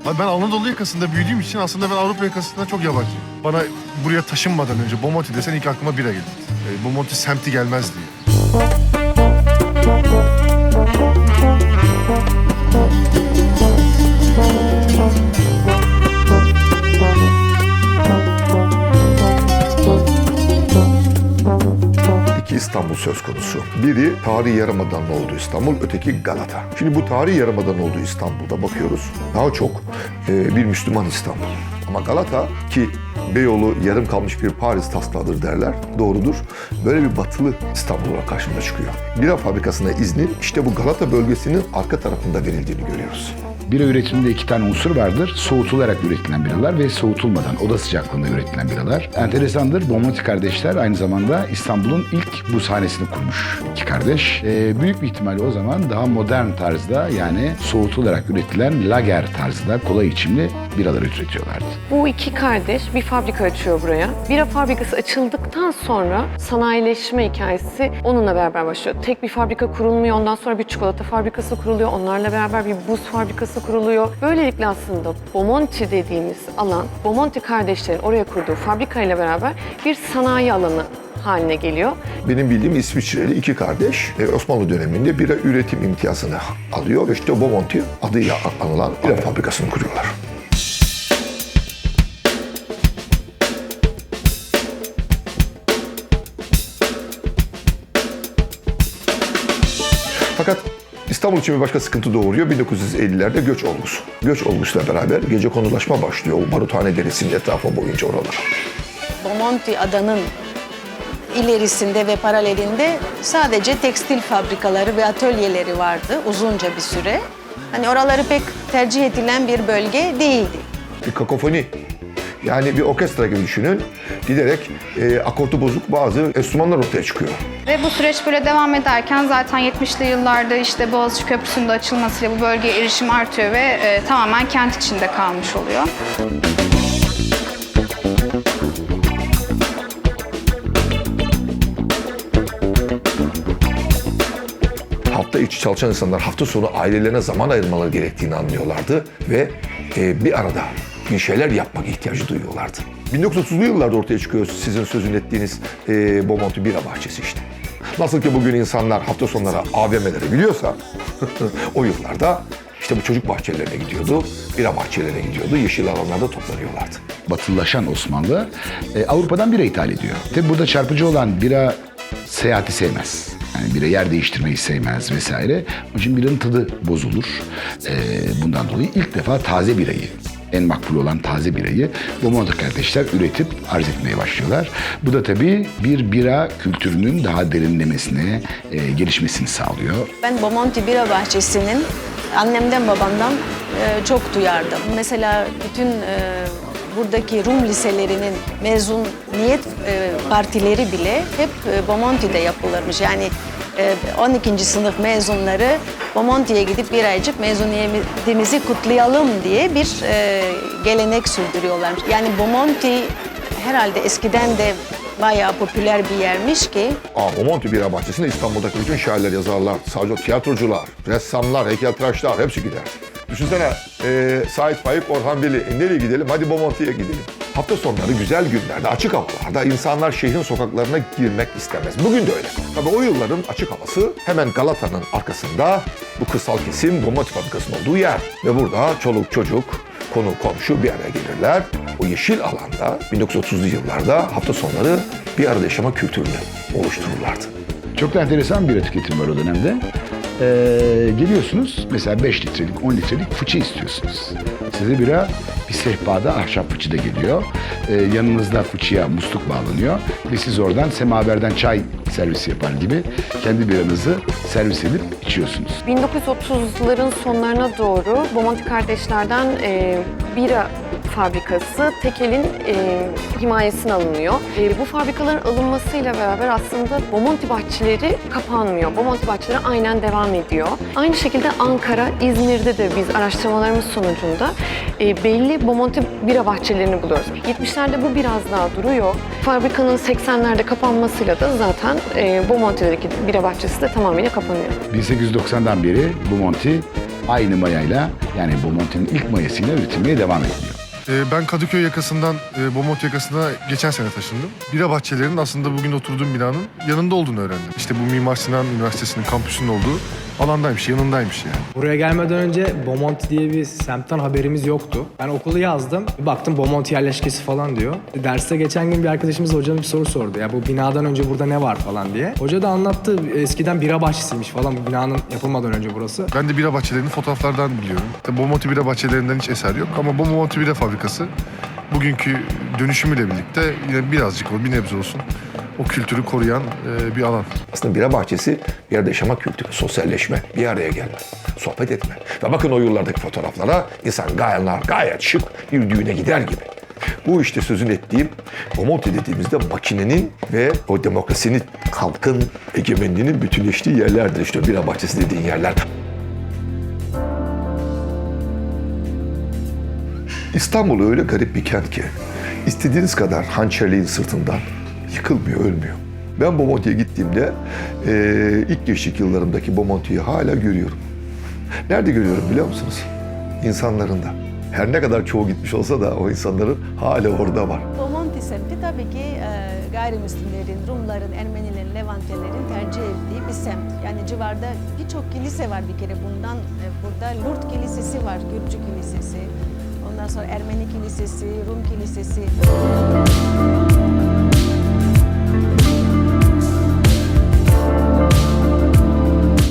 Abi ben Anadolu yakasında büyüdüğüm için aslında ben Avrupa yakasından çok yabancıyım. Bana buraya taşınmadan önce Bomonti desen ilk aklıma bira gelir. Bomonti semti gelmez diye. İki İstanbul söz konusu. Biri tarihi yarımadanın olduğu İstanbul, öteki Galata. Şimdi bu tarihi yarımadanın olduğu İstanbul'da bakıyoruz. Daha çok bir Müslüman İstanbul. Ama Galata ki Beyoğlu yarım kalmış bir Paris taslağıdır derler. Doğrudur. Böyle bir batılı İstanbul olarak karşımıza çıkıyor. Bira fabrikasına iznin işte bu Galata bölgesinin arka tarafında verildiğini görüyoruz. Bira üretiminde iki tane unsur vardır. Soğutularak üretilen biralar ve soğutulmadan, oda sıcaklığında üretilen biralar. Enteresandır, Bomonti kardeşler aynı zamanda İstanbul'un ilk buzhanesini kurmuş iki kardeş. Büyük bir ihtimalle o zaman daha modern tarzda, yani soğutularak üretilen lager tarzda kolay içimli biralar üretiyorlardı. Bu iki kardeş bir fabrika açıyor buraya. Bira fabrikası açıldıktan sonra sanayileşme hikayesi onunla beraber başlıyor. Tek bir fabrika kurulmuyor, ondan sonra bir çikolata fabrikası kuruluyor, onlarla beraber bir buz fabrikası kuruluyor. Böylelikle aslında Bomonti dediğimiz alan, Bomonti kardeşlerin oraya kurduğu fabrikayla beraber bir sanayi alanı haline geliyor. Benim bildiğim İsviçreli iki kardeş Osmanlı döneminde bira üretim imtiyazını alıyor ve işte Bomonti adıyla anılan bira fabrikasını kuruyorlar. Fakat İstanbul için bir başka sıkıntı doğuruyor 1950'lerde göç olgusu. Göç olgusuyla beraber gecekondulaşma başlıyor o Baruthane Deresi'nin etrafı boyunca oralar. Bomonti adanın ilerisinde ve paralelinde sadece tekstil fabrikaları ve atölyeleri vardı uzunca bir süre. Hani oraları pek tercih edilen bir bölge değildi. Bir kakofoni. Yani bir orkestra gibi düşünün. Giderek akortu bozuk bazı enstrümanlar ortaya çıkıyor. Ve bu süreç böyle devam ederken zaten 70'li yıllarda işte Boğaziçi Köprüsü'nün de açılmasıyla bu bölgeye erişim artıyor ve tamamen kent içinde kalmış oluyor. Hafta içi çalışan insanlar hafta sonu ailelerine zaman ayırmaları gerektiğini anlıyorlardı ve bir arada bir şeyler yapmak ihtiyacı duyuyorlardı. 1930'lu yıllarda ortaya çıkıyor sizin sözünü ettiğiniz Bomonti Bira Bahçesi işte. Nasıl ki bugün insanlar hafta sonları AVM'lere biliyorsa o yıllarda işte bu çocuk bahçelerine gidiyordu, bira bahçelerine gidiyordu, yeşil alanlarda toplanıyorlardı. Batılılaşan Osmanlı Avrupa'dan bira ithal ediyor. Tabi burada çarpıcı olan bira seyahati sevmez. Yani bira yer değiştirmeyi sevmez vesaire. Onun için biranın tadı bozulur. Bundan dolayı ilk defa taze birayı, en makbul olan taze birayı Bomonti kardeşler üretip arz etmeye başlıyorlar. Bu da tabii bir bira kültürünün daha derinlemesine gelişmesini sağlıyor. Ben Bomonti Bira Bahçesi'nin annemden babamdan çok duyardım. Mesela bütün buradaki Rum liselerinin mezuniyet partileri bile hep Bomonti'de yapılırmış. Yani 12. sınıf mezunları Bomonti'ye gidip bir aycık mezuniyetimizi kutlayalım diye bir gelenek sürdürüyorlarmış. Yani Bomonti herhalde eskiden de bayağı popüler bir yermiş ki. Bomonti Bira Bahçesi'nde İstanbul'daki bütün şairler, yazarlar, sadece tiyatrocular, ressamlar, heykeltıraşlar hepsi gider. Düşünsene Sait Faik, Orhan Veli nereye gidelim? Hadi Bomonti'ye gidelim. Hafta sonları güzel günlerde, açık havalarda insanlar şehrin sokaklarına girmek istemez. Bugün de öyle. Tabii o yılların açık havası hemen Galata'nın arkasında bu kırsal kesim Bomonti fabrikasının olduğu yer. Ve burada çoluk çocuk, konu komşu bir araya gelirler. O yeşil alanda 1930'lu yıllarda hafta sonları bir arada yaşama kültürünü oluştururlardı. Çok da enteresan bir tüketim var o dönemde. Geliyorsunuz mesela 5 litrelik, 10 litrelik fıçı istiyorsunuz. Size bira bir sehpada ahşap fıçıda geliyor. Yanınızda fıçıya musluk bağlanıyor ve siz oradan semaverden çay servisi yapar gibi kendi biranızı servis edip içiyorsunuz. 1930'ların sonlarına doğru Bomonti kardeşlerden bira fabrikası tekelin himayesine alınıyor. Bu fabrikaların alınmasıyla beraber aslında Bomonti bahçeleri kapanmıyor. Bomonti bahçeleri aynen devam ediyor. Aynı şekilde Ankara, İzmir'de de biz araştırmalarımız sonucunda belli Bomonti bira bahçelerini buluyoruz. 70'lerde bu biraz daha duruyor. Fabrikanın 80'lerde kapanmasıyla da zaten Bomonti'deki bira bahçesi de tamamıyla kapanıyor. 1890'dan beri Bomonti aynı mayayla, yani Bomonti'nin ilk mayasıyla üretilmeye devam ediliyor. Ben Kadıköy yakasından Bomonti yakasına geçen sene taşındım. Bira bahçelerinin aslında bugün oturduğum binanın yanında olduğunu öğrendim. İşte bu Mimar Sinan Üniversitesi'nin kampüsünün olduğu alandaymış, yanındaymış yani. Buraya gelmeden önce Bomonti diye bir semtten haberimiz yoktu. Ben okulu yazdım. Bir baktım Bomonti yerleşkesi falan diyor. Derste geçen gün bir arkadaşımız hocanın bir soru sordu. Ya bu binadan önce burada ne var falan diye. Hoca da anlattı. Eskiden bira bahçesiymiş falan bu binanın yapılmadan önce burası. Ben de bira bahçelerini fotoğraflardan biliyorum. Tabii Bomonti bira bahçelerinden hiç eser yok ama Bomonti bira fabrikası bugünkü dönüşümüyle birlikte yine birazcık bir nebze olsun o kültürü koruyan bir alan. Aslında bira bahçesi bir yerde yaşama kültürü, sosyalleşme, bir araya gelme, sohbet etme. Ve bakın o yıllardaki fotoğraflara insan gayet şık bir düğüne gider gibi. Bu işte sözünü ettiğim Bomonti dediğimizde makinenin ve o demokrasinin, halkın egemenliğinin bütünleştiği yerlerdir. İşte bira bahçesi dediğin yerler. İstanbul öyle garip bir kent ki istediğiniz kadar hançerliğin sırtından yıkılmıyor, ölmüyor. Ben Bomonti'ye gittiğimde ilk gençlik yıllarımdaki Bomonti'yi hala görüyorum. Nerede görüyorum biliyor musunuz? İnsanlarında. Her ne kadar çoğu gitmiş olsa da o insanların hala orada var. Bomonti semti tabii ki gayrimüslimlerin, Rumların, Ermenilerin, Levantelerin tercih ettiği bir semt. Yani civarda birçok kilise var bir kere bundan. Burada Lourdes Kilisesi var, Gürcü Kilisesi. Ondan sonra Ermeni Kilisesi, Rum Kilisesi.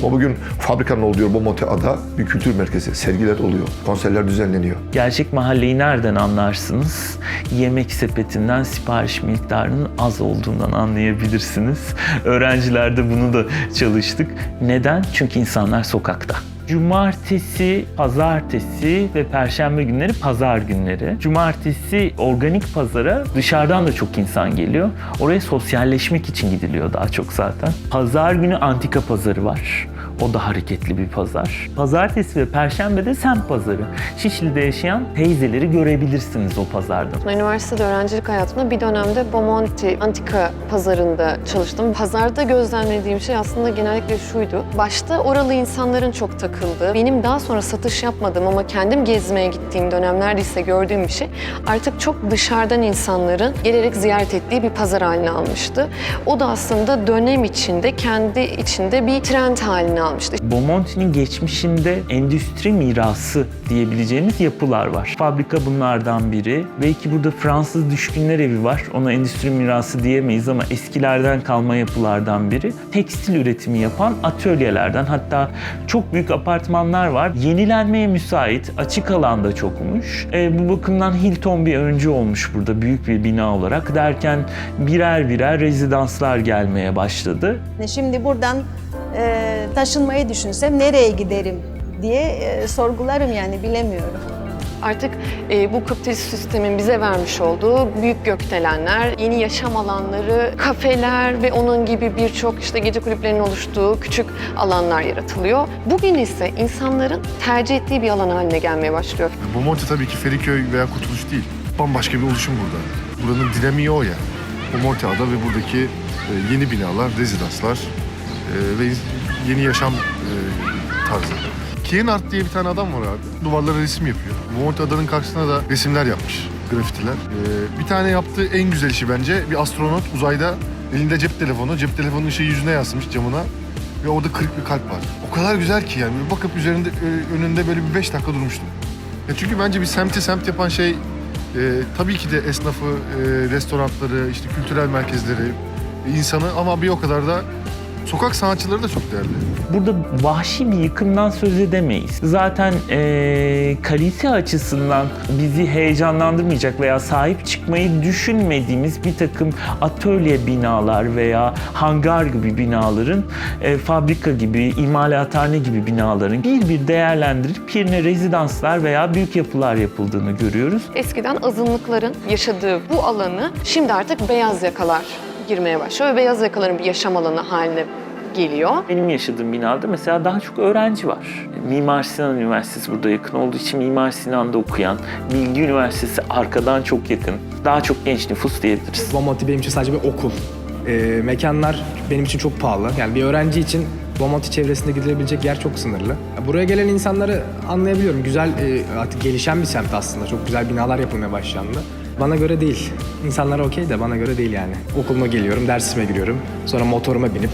Ama bugün fabrikanın olduğu Bomonti Ada bir kültür merkezi. Sergiler oluyor, konserler düzenleniyor. Gerçek mahalleyi nereden anlarsınız? Yemek sepetinden sipariş miktarının az olduğundan anlayabilirsiniz. Öğrencilerde bunu da çalıştık. Neden? Çünkü insanlar sokakta. Cumartesi, pazartesi ve perşembe günleri pazar günleri. Cumartesi organik pazara dışarıdan da çok insan geliyor. Oraya sosyalleşmek için gidiliyor daha çok zaten. Pazar günü antika pazarı var. O da hareketli bir pazar. Pazartesi ve perşembe de semt pazarı. Şişli'de yaşayan teyzeleri görebilirsiniz o pazarda. Üniversitede öğrencilik hayatımda bir dönemde Bomonti Antika Pazarı'nda çalıştım. Pazarda gözlemlediğim şey aslında genellikle şuydu. Başta oralı insanların çok takıldığı, benim daha sonra satış yapmadığım ama kendim gezmeye gittiğim dönemlerde ise gördüğüm bir şey artık çok dışarıdan insanların gelerek ziyaret ettiği bir pazar haline almıştı. O da aslında dönem içinde, kendi içinde bir trend haline almıştı. Bomonti'nin geçmişinde endüstri mirası diyebileceğimiz yapılar var. Fabrika bunlardan biri. Belki burada Fransız düşkünler evi var. Ona endüstri mirası diyemeyiz ama eskilerden kalma yapılardan biri. Tekstil üretimi yapan atölyelerden, hatta çok büyük apartmanlar var. Yenilenmeye müsait, açık alanda çokmuş. Bu bakımdan Hilton bir öncü olmuş burada büyük bir bina olarak. Derken birer birer rezidanslar gelmeye başladı. Şimdi buradan taşınmayı düşünsem nereye giderim diye sorgularım yani bilemiyorum. Artık bu kapitalist sistemin bize vermiş olduğu büyük gökdelenler, yeni yaşam alanları, kafeler ve onun gibi birçok işte gece kulüplerinin oluştuğu küçük alanlar yaratılıyor. Bugün ise insanların tercih ettiği bir alan haline gelmeye başlıyor. Bomonti tabii ki Feriköy veya Kurtuluş değil. Bambaşka bir oluşum burada. Buranın dinamiği o ya. Bomonti Ada ve buradaki yeni binalar, rezidanslar ve yeni yaşam tarzı. Kienart diye bir tane adam var abi. Duvarlara resim yapıyor. Bomonti Ada'nın karşısına da resimler yapmış. Grafitiler. Bir tane yaptığı en güzel işi bence bir astronot uzayda elinde cep telefonu. Cep telefonunun ışığı yüzüne yansımış camına. Ve orada kırık bir kalp var. O kadar güzel ki yani. Bakıp önünde böyle bir 5 dakika durmuştum. Ya çünkü bence bir semti semt yapan şey tabii ki de esnafı, restoranları, işte kültürel merkezleri, insanı ama bir o kadar da sokak sanatçıları da çok değerli. Burada vahşi bir yıkımdan söz edemeyiz. Zaten kalite açısından bizi heyecanlandırmayacak veya sahip çıkmayı düşünmediğimiz bir takım atölye binalar veya hangar gibi binaların, fabrika gibi, imalathane gibi binaların bir değerlendirip yerine rezidanslar veya büyük yapılar yapıldığını görüyoruz. Eskiden azınlıkların yaşadığı bu alanı şimdi artık beyaz yakalar girmeye başlıyor ve beyaz yakaların bir yaşam alanı haline geliyor. Benim yaşadığım binada mesela daha çok öğrenci var. Mimar Sinan Üniversitesi burada yakın olduğu için Mimar Sinan'da okuyan, Bilgi Üniversitesi arkadan çok yakın. Daha çok genç nüfus diyebiliriz. Bomonti benim için sadece bir okul. Mekanlar benim için çok pahalı. Yani bir öğrenci için Bomonti çevresinde gidilebilecek yer çok sınırlı. Buraya gelen insanları anlayabiliyorum. Güzel, artık gelişen bir semt aslında. Çok güzel binalar yapılmaya başlandı. Bana göre değil. İnsanlara okey de bana göre değil yani. Okuluma geliyorum, dersime giriyorum. Sonra motoruma binip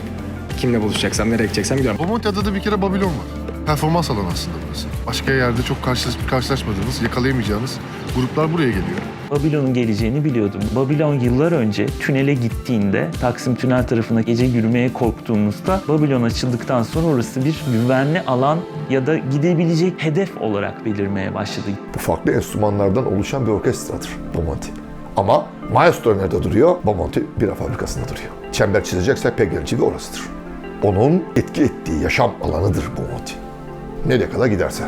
kimle buluşacaksam, nereye gideceksem gidiyorum. Bomonti adada bir kere Babilon var. Performans alanı aslında burası. Başka yerde çok karşılaşmadığınız, yakalayamayacağınız gruplar buraya geliyor. Babilon'un geleceğini biliyordum. Babilon yıllar önce tünele gittiğinde, Taksim Tünel tarafına gece yürümeye korktuğumuzda Babilon açıldıktan sonra orası bir güvenli alan ya da gidebilecek hedef olarak belirmeye başladı. Bu farklı enstrümanlardan oluşan bir orkestradır Bomonti. Ama maestro nerede duruyor? Bomonti bira fabrikasında duruyor. Çember çizecekse Pegelcivi orasıdır. Onun etki ettiği yaşam alanıdır Bomonti. Nereye kadar giderse.